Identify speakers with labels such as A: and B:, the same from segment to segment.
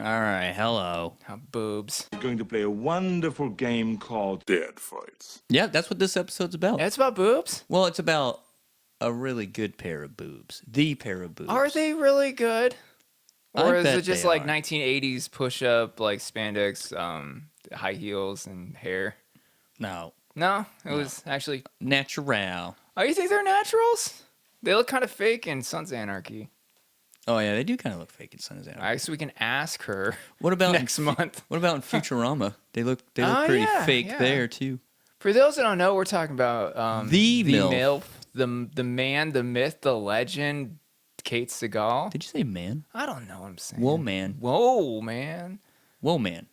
A: All right, hello.
B: Boobs.
C: We're going to play a wonderful game called Dead Fights.
A: Yeah, that's what this episode's about.
B: It's about boobs?
A: Well, it's about a really good pair of boobs. The pair of boobs.
B: Are they really good? Or
A: I
B: is
A: bet
B: it just
A: they
B: like
A: are.
B: 1980s push-up, like spandex, high heels and hair?
A: No.
B: No, it was actually...
A: Natural.
B: Oh, you think they're naturals? They look kind of fake in Sons of Anarchy.
A: Oh, yeah, they do kind of look fake in Sons of
B: All
A: Anarchy.
B: right, so we can ask her
A: What about
B: next month.
A: What about in Futurama? They look
B: Oh,
A: pretty
B: yeah,
A: fake
B: yeah.
A: there, too.
B: For those that don't know, we're talking about
A: The
B: MILF, the man, the myth, the legend, Kate Segal.
A: Did you say man?
B: I don't know what I'm saying.
A: Whoa, man.
B: Whoa, man.
A: Whoa, man.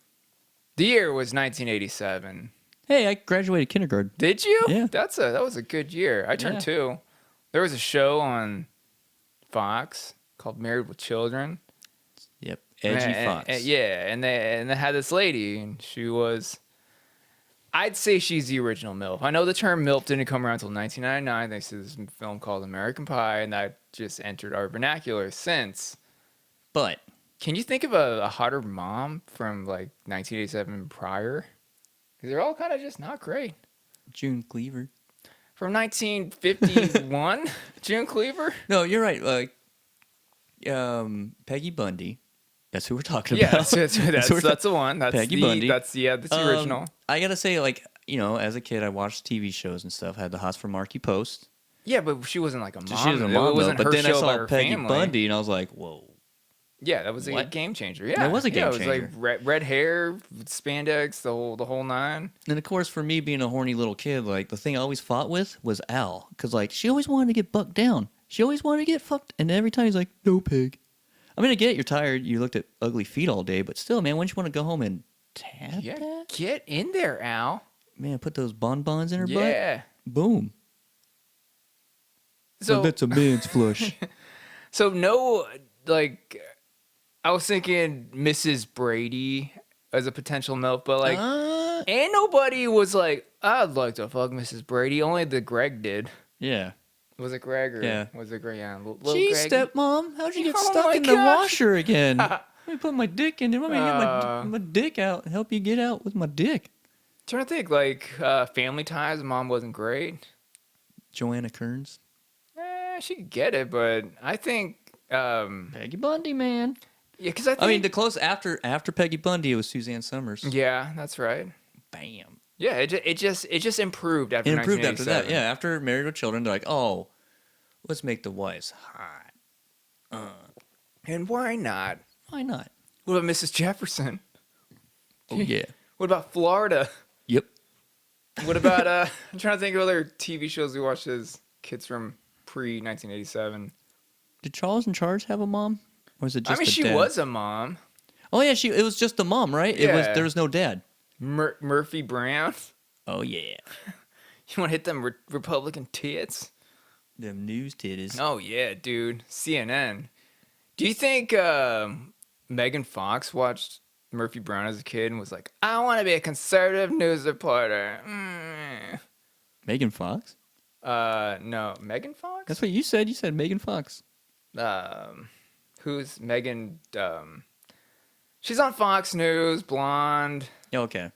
B: The year was 1987.
A: Hey, I graduated kindergarten.
B: Did you?
A: Yeah.
B: That was a good year. I turned
A: Yeah.
B: 2. There was a show on Fox called Married with Children.
A: Yep. Edgy Fox.
B: And they had this lady, and she was... I'd say she's the original MILF. I know the term MILF didn't come around until 1999. Thanks to this film called American Pie, and that just entered our vernacular since.
A: But
B: Can you think of a hotter mom from like 1987 prior? Because they're all kind of just not great.
A: June Cleaver.
B: From 1951, June Cleaver?
A: No, you're right. Peggy Bundy. That's who we're talking
B: Yeah,
A: about.
B: that's the one. That's
A: Peggy
B: the
A: Bundy.
B: That's the original.
A: I gotta say, as a kid, I watched TV shows and stuff. I had the hots for Marky Post.
B: Yeah, but she wasn't like a mom.
A: She was a
B: It
A: mom,
B: wasn't
A: though. But
B: her
A: then I
B: show about
A: saw
B: her
A: Peggy
B: family.
A: Bundy, and I was like, whoa.
B: Yeah, that was a
A: What?
B: game changer. Yeah,
A: That was a game
B: It was
A: changer.
B: like red hair, spandex, the whole nine.
A: And of course, for me being a horny little kid, like the thing I always fought with was Al, because like she always wanted to get bucked down. She always wanted to get fucked, and every time he's like, "No, pig." I mean, I get it, you're tired. You looked at ugly feet all day, but still, man, wouldn't you want to go home and tap
B: Yeah,
A: that?
B: get in there, Al.
A: Man, put those bonbons in her butt.
B: Yeah.
A: Boom.
B: So
A: that's a man's flush.
B: So no, like, I was thinking Mrs. Brady as a potential MILF, but like, ain't nobody was like, I'd like to fuck Mrs. Brady. Only the Greg did.
A: Yeah.
B: Was it Greg or
A: Yeah.
B: was it Greg? Yeah, little
A: Gee,
B: Greg.
A: stepmom, how'd you get
B: Oh
A: stuck
B: my
A: in the
B: gosh.
A: washer again? Let me put my dick in. Let me get my dick out and help you get out with my dick.
B: Trying to think, like, Family Ties. Mom wasn't great.
A: Joanna Kearns.
B: She could get it, but I think,
A: Peggy Bundy, man.
B: yeah, because I think,
A: I mean, the close after Peggy Bundy, it was Suzanne Summers.
B: yeah, that's right.
A: Bam.
B: Yeah, it just improved after
A: It improved after that.
B: 1987.
A: Yeah, after Married with Children, they're like, oh, let's make the wives hot.
B: And why not?
A: Why not?
B: What about Mrs. Jefferson?
A: Oh, yeah.
B: What about Florida?
A: Yep.
B: What about I'm trying to think of other TV shows we watched as kids from pre-1987.
A: Did Charles in Charge have a mom? Or was it just
B: I mean,
A: a
B: she
A: dad?
B: was a mom.
A: Oh, yeah, it was just the mom, right?
B: Yeah.
A: There was no dad.
B: Murphy Brown.
A: Oh, yeah.
B: You want to hit them Republican tits?
A: Them news titties.
B: Oh, yeah, dude. CNN. Do you think Megan Fox watched Murphy Brown as a kid and was like, I want to be a conservative news reporter?
A: Megan Fox?
B: No. Megan Fox?
A: That's what you said. You said Megan Fox.
B: Who's Megan? She's on Fox News, blonde.
A: Yeah, okay.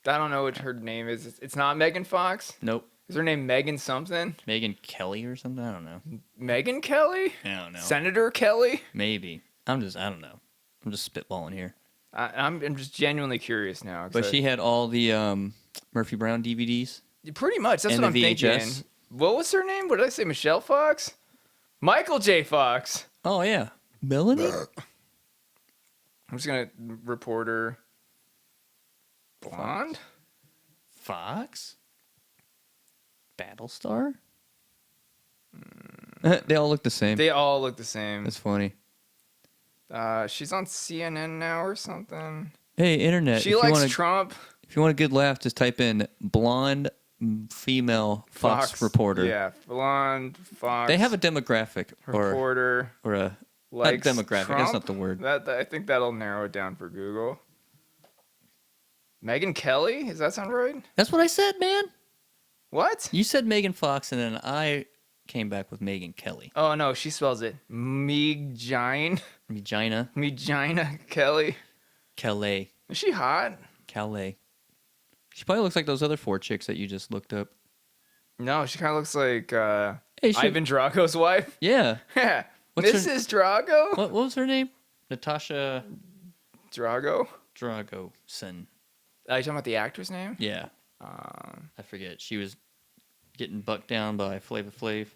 B: I don't know what her name is. It's not Megan Fox?
A: Nope.
B: Is her name Megan something?
A: Megan Kelly or something? I don't know.
B: Megan Kelly?
A: I don't know.
B: Senator Kelly?
A: Maybe. I don't know. I'm just spitballing here.
B: I'm just genuinely curious now. 'Cause
A: But she had all the Murphy Brown DVDs.
B: Pretty much. That's
A: and
B: what I'm
A: the
B: thinking.
A: VHS.
B: What was her name? What did I say? Michelle Fox? Michael J. Fox.
A: Oh, yeah. Melanie?
B: I'm just going to report her. Blonde?
A: Fox? Battlestar? They all look the same.
B: They all look the same.
A: That's funny.
B: She's on CNN now or something.
A: Hey, internet.
B: She likes Trump.
A: If you want a good laugh, just type in blonde female Fox reporter.
B: Yeah, blonde Fox.
A: They have a demographic
B: reporter
A: or a not
B: likes
A: demographic.
B: Trump?
A: That's not the word.
B: I think that'll narrow it down for Google. Megan Kelly? Does that sound right?
A: That's what I said, man.
B: What?
A: You said Megan Fox, and then I came back with Megyn Kelly.
B: Oh no, she spells it Megina.
A: Megina
B: Kelly.
A: Kelly.
B: Is she hot?
A: Calais. She probably looks like those other 4 chicks that you just looked up.
B: No, she kind of looks like
A: Hey, she-
B: Ivan Drago's wife.
A: Yeah.
B: Yeah.
A: What's her-
B: Mrs. Drago?
A: What was her name? Natasha
B: Drago?
A: Dragoson.
B: Are you talking about the actor's name?
A: Yeah. I forget. She was getting bucked down by Flava Flav.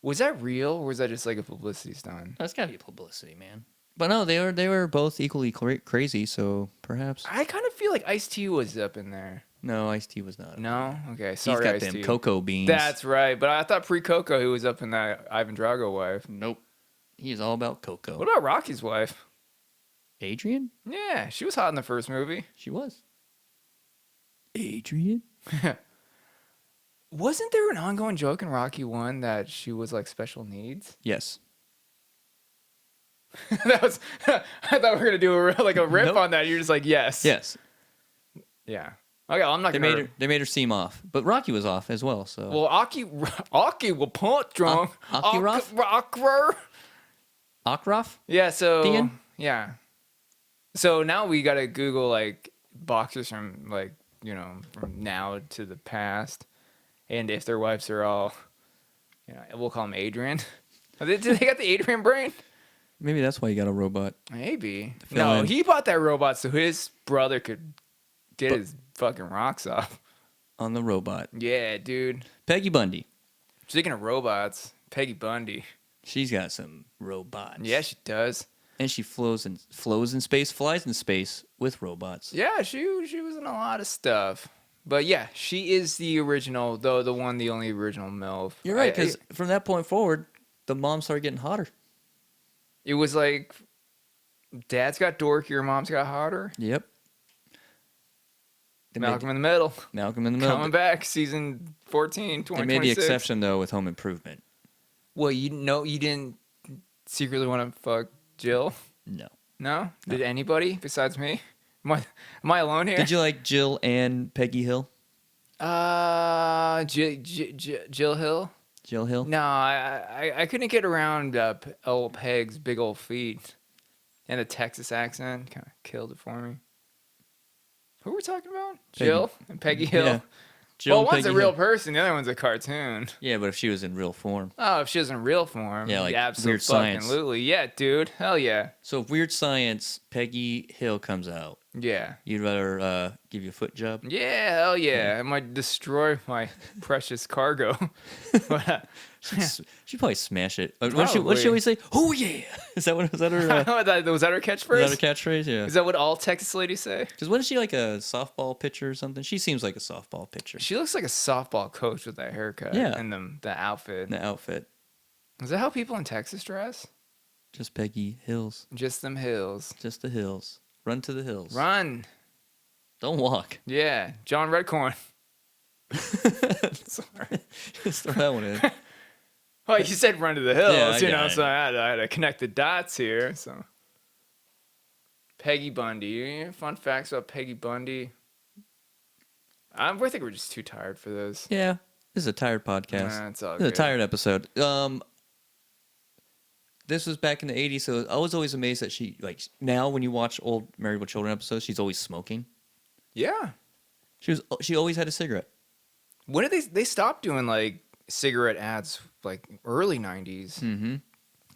B: Was that real, or was that just like a publicity stunt?
A: That's gotta be publicity, man. But no, they were both equally crazy. So perhaps
B: I kind of feel like Ice-T was up in there.
A: no, Ice-T was not.
B: No? Okay,
A: He's
B: sorry,
A: got
B: Ice-T.
A: them cocoa beans.
B: That's right, but I thought pre-Coco he was up in that Ivan Drago wife.
A: Nope. He's all about cocoa.
B: What about Rocky's wife?
A: Adrian?
B: Yeah, she was hot in the first movie.
A: She was. Adrian?
B: Wasn't there an ongoing joke in Rocky 1 that she was like special needs?
A: Yes.
B: That was I thought we were gonna do a riff
A: Nope.
B: on that. You're just like yes.
A: Yes.
B: Yeah. Okay, I'm not
A: They
B: gonna.
A: made her seem off, but Rocky was off as well. So
B: Well, Aki will punch drunk.
A: Akirov?
B: Akrar.
A: Akraf?
B: Yeah. So
A: Thean?
B: yeah. So now we gotta Google like boxers from like from now to the past, and if their wives are all, we'll call them Adrian. Do they got the Adrian brain?
A: Maybe that's why you got a robot.
B: Maybe.
A: fill
B: No,
A: in.
B: he bought that robot so his brother could get his fucking rocks off.
A: On the robot.
B: Yeah, dude.
A: Peggy Bundy.
B: Speaking of robots, Peggy Bundy.
A: She's got some robots.
B: Yeah, she does.
A: And she flies in space with robots.
B: Yeah, she was in a lot of stuff. But yeah, she is the original, though the only original MILF.
A: You're right, because from that point forward, the moms started getting hotter.
B: It was like, dad's got dorkier, mom's got hotter.
A: Yep.
B: Malcolm in the Middle.
A: Malcolm in the Middle.
B: Coming back, season 14,
A: They made the
B: 2026.
A: exception, though, with Home Improvement.
B: Well, you didn't secretly want to fuck Jill?
A: No.
B: No? Did anybody besides me? Am I alone here?
A: Did you like Jill and Peggy Hill?
B: Jill Hill?
A: Jill Hill?
B: No, I couldn't get around old Peg's big old feet. And the Texas accent kind of killed it for me. Who were we talking about?
A: Peggy.
B: Jill and Peggy Hill?
A: Yeah. Jill
B: Well,
A: and
B: one's
A: Peggy
B: a real
A: Hill.
B: person, the other one's a cartoon.
A: Yeah, but if she was in real form.
B: Oh, if she was in real form.
A: Yeah, like Weird
B: absolutely.
A: Science.
B: Yeah, dude. Hell yeah.
A: So if Weird Science, Peggy Hill comes out,
B: Yeah.
A: you'd rather give you a foot job?
B: Yeah, hell yeah. It might destroy my precious cargo. But,
A: She'd probably smash it. What'd she
B: Probably.
A: always say? Oh, yeah. Was that her
B: was that her catchphrase?
A: was that her catchphrase? Yeah.
B: Is that what all Texas ladies say?
A: Because wasn't she like a softball pitcher or something? She seems like a softball pitcher.
B: She looks like a softball coach with that haircut
A: Yeah.
B: and the outfit.
A: In the outfit.
B: Is that how people in Texas dress?
A: Just Peggy Hills.
B: Just them hills.
A: Just the hills. Run to the hills.
B: Run.
A: Don't walk.
B: Yeah. John Redcorn. Sorry.
A: Just throw that one in.
B: Oh, you said run to the hills,
A: Yeah, I got it.
B: so I had to connect the dots here. So, Peggy Bundy. Any fun facts about Peggy Bundy? I think we're just too tired for this.
A: Yeah. This is a tired podcast.
B: Nah, it's all
A: This is a
B: good.
A: tired episode. This was back in the 80s, so I was always amazed that she, like, now when you watch old Married with Children episodes, she's always smoking.
B: Yeah.
A: She always had a cigarette.
B: When did they stopped doing like cigarette ads? Like early 90s.
A: Mm-hmm.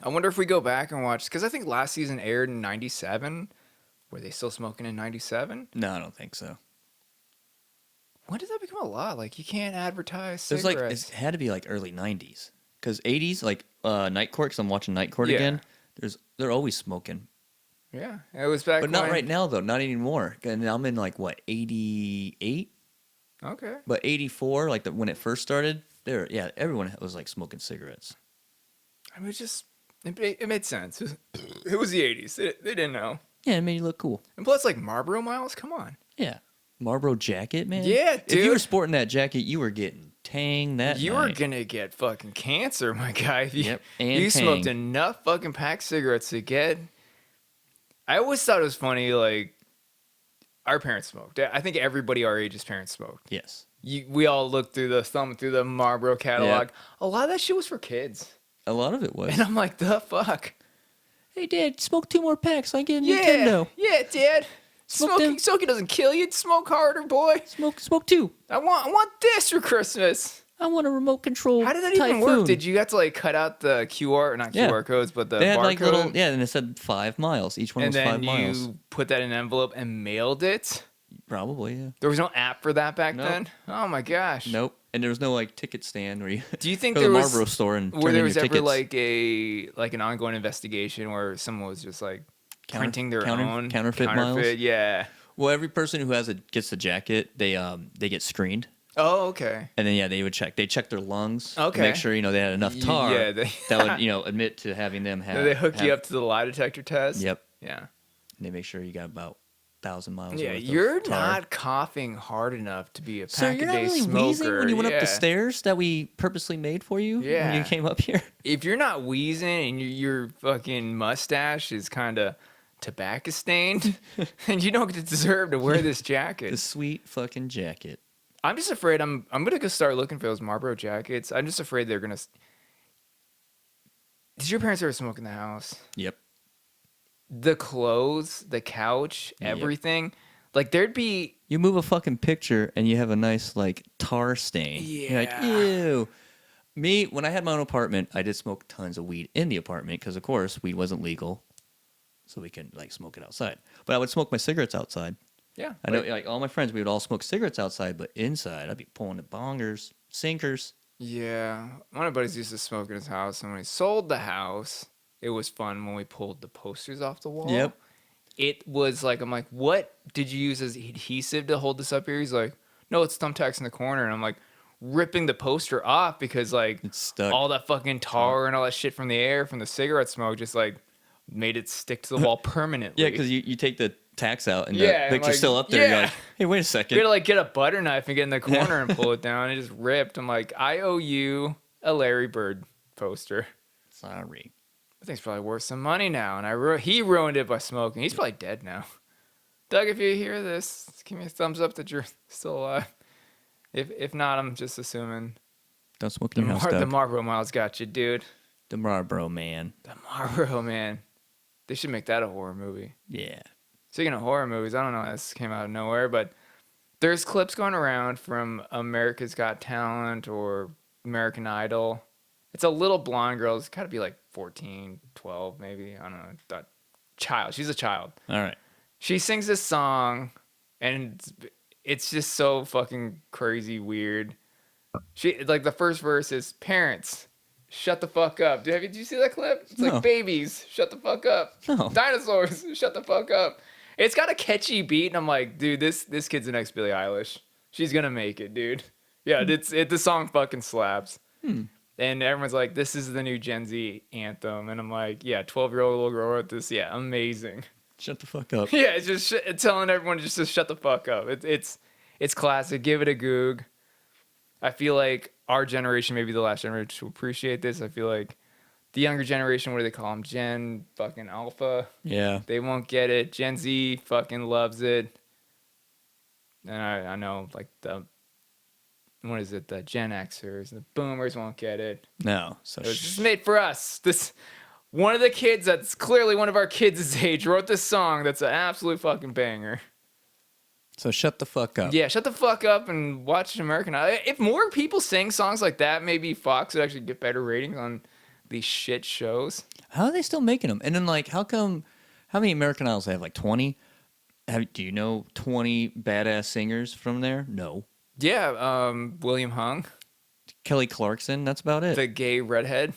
B: I wonder if we go back and watch, because I think last season aired in 97. Were they still smoking in 97?
A: No, I don't think so.
B: When did that become a law? Like, you can't advertise
A: It was like,
B: cigarettes.
A: it had to be like early 90s. Because 80s, like Night Court, because I'm watching Night Court
B: Yeah.
A: again, they're always smoking.
B: Yeah, it was back
A: But not
B: when-
A: right now, though. Not anymore. And I'm in like, what, 88?
B: Okay.
A: But 84, like when it first started, everyone was like smoking cigarettes.
B: I mean, it made sense. It was the 80s. They didn't know.
A: Yeah, it made you look cool.
B: And plus, like, Marlboro Miles, come on.
A: Yeah. Marlboro jacket, man.
B: Yeah,
A: If you were
B: dude.
A: sporting that jacket, you were getting tang that
B: You
A: night.
B: were going to get fucking cancer, my guy. If you,
A: Yep, and
B: you smoked
A: tang.
B: enough fucking packed cigarettes to get... I always thought it was funny, like, our parents smoked. I think everybody our age's parents smoked.
A: Yes.
B: we all looked through the Marlboro catalog. A lot of that shit was for kids.
A: A lot of it was.
B: And I'm like, the fuck?
A: Hey, Dad, smoke 2 more packs so I get a
B: Yeah,
A: Nintendo.
B: yeah, Dad.
A: Smoke them.
B: Smoking doesn't kill you. Smoke harder, boy.
A: Smoke 2.
B: I want this for Christmas.
A: I want a remote control.
B: How did that even work? Did you have to like cut out the QR codes, but the
A: they had
B: barcode?
A: like little, and it said 5 miles. Each one was 5 miles.
B: And then you put that in an envelope and mailed it?
A: Probably, yeah.
B: There was no app for that back
A: Nope.
B: then? Oh my gosh.
A: Nope. And there was no like ticket stand where you
B: Do you think
A: go to
B: there
A: the
B: was
A: Marlboro store and
B: where
A: turn
B: there
A: in
B: was
A: your
B: ever
A: tickets?
B: like an ongoing investigation where someone was just like printing their own
A: counterfeit miles?
B: Yeah.
A: Well, every person who gets the jacket, they get screened.
B: Oh, okay.
A: And then they would check. They check their lungs.
B: Okay.
A: To make sure they had enough tar.
B: Yeah,
A: that would admit to having them have.
B: They hook you up to the lie detector test.
A: Yep.
B: Yeah.
A: And they make sure you got about 1,000 miles.
B: Yeah,
A: worth of
B: you're
A: tar.
B: not coughing hard enough to be a
A: So you're not
B: pack-a-day
A: really
B: smoker.
A: wheezing when you went up
B: Yeah.
A: the stairs that we purposely made for you
B: Yeah.
A: when you came up here?
B: If you're not wheezing and your fucking mustache is kind of tobacco stained, then you don't deserve to wear this jacket.
A: The sweet fucking jacket.
B: I'm just afraid I'm gonna go start looking for those Marlboro jackets. I'm just afraid they're gonna. Did your parents ever smoke in the house?
A: Yep.
B: The clothes, the couch,
A: Yep.
B: everything. Like there'd be.
A: You move a fucking picture and you have a nice like tar stain. You're like,
B: Yeah.
A: ew. Me, when I had my own apartment, I did smoke tons of weed in the apartment because, of course, weed wasn't legal, so we couldn't like smoke it outside. But I would smoke my cigarettes outside.
B: Yeah.
A: I know, like all my friends, we would all smoke cigarettes outside, but inside, I'd be pulling the bongers, sinkers.
B: Yeah. One of my buddies used to smoke in his house, and when he sold the house, it was fun when we pulled the posters off the wall.
A: Yep.
B: It was like, I'm like, what did you use as adhesive to hold this up here? He's like, no, it's thumbtacks in the corner. And I'm like, ripping the poster off because like
A: It's stuck.
B: all that fucking tar and all that shit from the air, from the cigarette smoke just like made it stick to the wall permanently.
A: Yeah, because you take the tacks out and
B: Yeah,
A: the
B: and,
A: picture's
B: like,
A: still up there.
B: yeah.
A: You're like, hey, wait a
B: We
A: second.
B: had to like get a butter knife and get in the corner and pull it down. It just ripped. I'm like, I owe you a Larry Bird poster.
A: Sorry.
B: I think it's probably worth some money now. And he ruined it by smoking. He's probably dead now. Doug, if you hear this, give me a thumbs up that you're still alive. If not, I'm just assuming
A: Don't smoke in your house,
B: the
A: Doug.
B: Marlboro Miles got you, dude.
A: The Marlboro man.
B: The Marlboro Man. They should make that a horror movie.
A: Yeah.
B: Speaking of horror movies, I don't know, this came out of nowhere, but there's clips going around from America's Got Talent or American Idol. It's a little blonde girl. It's got to be like 14, 12 maybe. I don't know. That child. She's a child.
A: All right.
B: She sings this song, and it's just so fucking crazy weird. She like the first verse is parents, shut the fuck up. Did you see that clip? It's
A: No.
B: like babies, shut the fuck up.
A: No.
B: Dinosaurs, shut the fuck up. It's got a catchy beat, and I'm like, dude, this kid's the next Billie Eilish. She's gonna make it, dude. Yeah, the song fucking slaps. And everyone's like, this is the new Gen Z anthem, and I'm like, yeah, 12-year-old little girl wrote this. Yeah, amazing.
A: Shut the fuck up.
B: Yeah, it's just telling everyone just to shut the fuck up. It's classic. Give it a goog. I feel like our generation, maybe the last generation, to appreciate this. I feel like the younger generation, what do they call them? Gen fucking Alpha.
A: Yeah.
B: They won't get it. Gen Z fucking loves it. And I know like the Gen Xers, the Boomers won't get it.
A: No. So
B: It was just made for us. One of the kids that's clearly one of our kids' age wrote this song that's an absolute fucking banger.
A: So shut the fuck up.
B: Yeah, shut the fuck up and watch American Idol. If more people sang songs like that, maybe Fox would actually get better ratings on these shit shows.
A: How are they still making them? And then like, how many American Idols they have? Like 20? Do you know 20 badass singers from there? No.
B: Yeah, William Hung,
A: Kelly Clarkson. That's about it.
B: the gay redhead,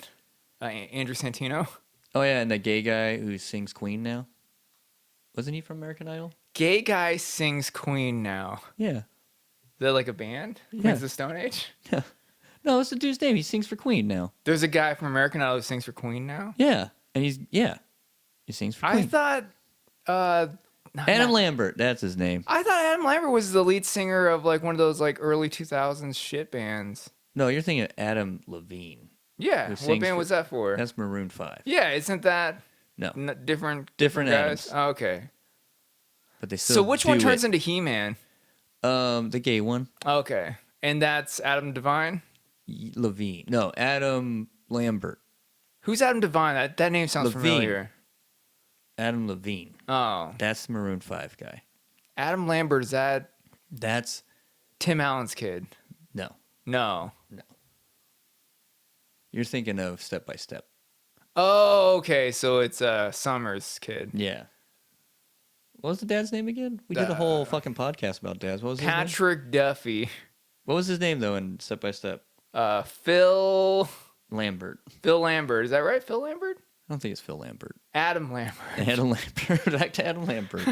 B: Andrew Santino.
A: Oh yeah, and the gay guy who sings Queen now. Wasn't he from American Idol?
B: Gay guy sings Queen now.
A: Yeah.
B: Is that like a band?
A: Yeah.
B: Queen's the Stone Age?
A: No, that's the dude's name. He sings for Queen now.
B: There's a guy from American Idol who sings for Queen now?
A: Yeah, and he sings for
B: I
A: Queen.
B: thought
A: Adam Lambert. That's his name.
B: I thought Adam Lambert was the lead singer of like one of those like early 2000s shit bands.
A: No, you're thinking of Adam Levine.
B: Yeah,
A: Who
B: what
A: sings
B: band
A: for-
B: was that for?
A: That's Maroon 5.
B: Yeah, isn't that
A: No,
B: different
A: Different
B: guys?
A: Adams.
B: Oh, okay.
A: but they still.
B: So which one
A: do
B: turns
A: it.
B: into He-Man?
A: The gay one.
B: Okay. And that's Adam Devine?
A: Levine. No, Adam Lambert.
B: Who's Adam Devine? That name sounds
A: Levine.
B: familiar.
A: Adam Levine.
B: Oh.
A: That's the Maroon 5 guy.
B: Adam Lambert, is that
A: That's
B: Tim Allen's kid?
A: no.
B: No.
A: You're thinking of Step by Step.
B: Oh, okay. So it's Summer's kid.
A: Yeah. What was the dad's name again? We did a whole fucking podcast about dads. What was his name?
B: Patrick Duffy.
A: What was his name though in Step by Step?
B: Phil
A: Lambert.
B: Lambert. Is that right? Phil Lambert?
A: I don't think it's Phil Lambert.
B: Adam Lambert.
A: Adam Lambert. Back to Adam Lambert.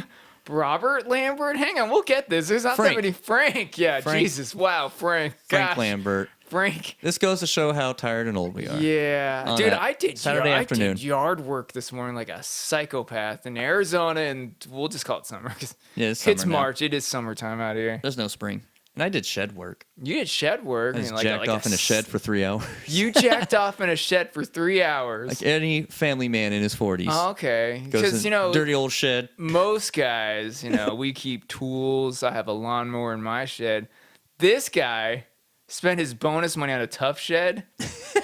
B: Robert Lambert? Hang on, we'll get this. There's not
A: Frank.
B: that many. Frank. Yeah,
A: Frank.
B: Jesus. Wow, Frank.
A: Frank
B: Gosh.
A: Lambert.
B: Frank.
A: This goes to show how tired and old we are.
B: Yeah.
A: On
B: Dude,
A: that
B: I did
A: Saturday afternoon.
B: I did yard work this morning like a psychopath in Arizona, and we'll just call it summer. 'Cause
A: Yeah, it's
B: it's
A: summer now.
B: March. It is summertime out here.
A: There's no spring. And I did shed work.
B: You did shed work.
A: I just
B: like
A: jacked off in a shed for 3 hours.
B: You jacked off in a shed for 3 hours.
A: Like any family man in his 40s.
B: Oh, okay.
A: Goes
B: Because,
A: in
B: you know,
A: dirty old shed.
B: most guys, you know, we keep tools. I have a lawnmower in my shed. This guy spent his bonus money on a tough shed.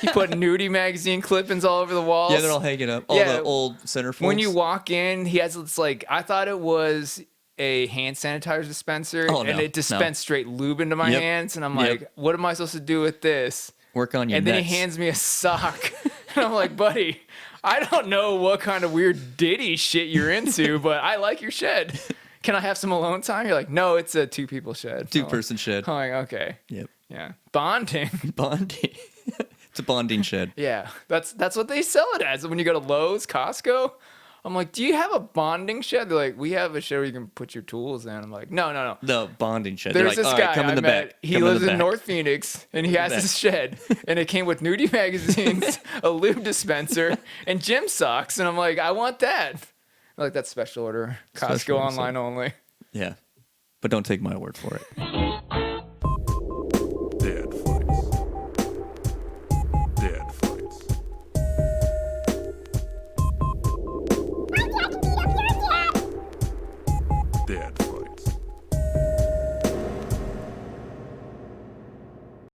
B: He put nudie magazine clippings all over the walls.
A: Yeah, they're all hanging up. All
B: Yeah.
A: the old centerfolds.
B: When you walk in, he has this like, I thought it was a hand sanitizer dispenser,
A: Oh,
B: and
A: no,
B: it dispensed straight lube into my
A: Yep.
B: hands, and I'm
A: Yep.
B: like, what am I supposed to do with this?
A: Work on your
B: And then
A: nuts.
B: he hands me a sock, and I'm like, buddy, I don't know what kind of weird Diddy shit you're into, but I like your shed. Can I have some alone time? You're like, no, it's a 2-people shed.
A: Two-person shed.
B: I'm like, okay,
A: Yep.
B: yeah, bonding.
A: Bonding. It's a bonding shed.
B: Yeah, that's what they sell it as. When you go to Lowe's, Costco, I'm like, do you have a bonding shed? They're like, we have a shed where you can put your tools in. I'm like, no.
A: The bonding shed.
B: There's
A: They're like,
B: this
A: all
B: guy
A: right, come
B: I
A: in the
B: met.
A: back.
B: He
A: Come
B: lives
A: the
B: in
A: back."
B: North Phoenix, and he has
A: back.
B: this shed, and it came with nudie magazines, a lube dispenser, and gym socks. And I'm like, I want that. I'm like, that's special order. Costco
A: Special order,
B: online only.
A: Yeah. But don't take my word for it.
C: Dead fights. Dead fights. Dead fights.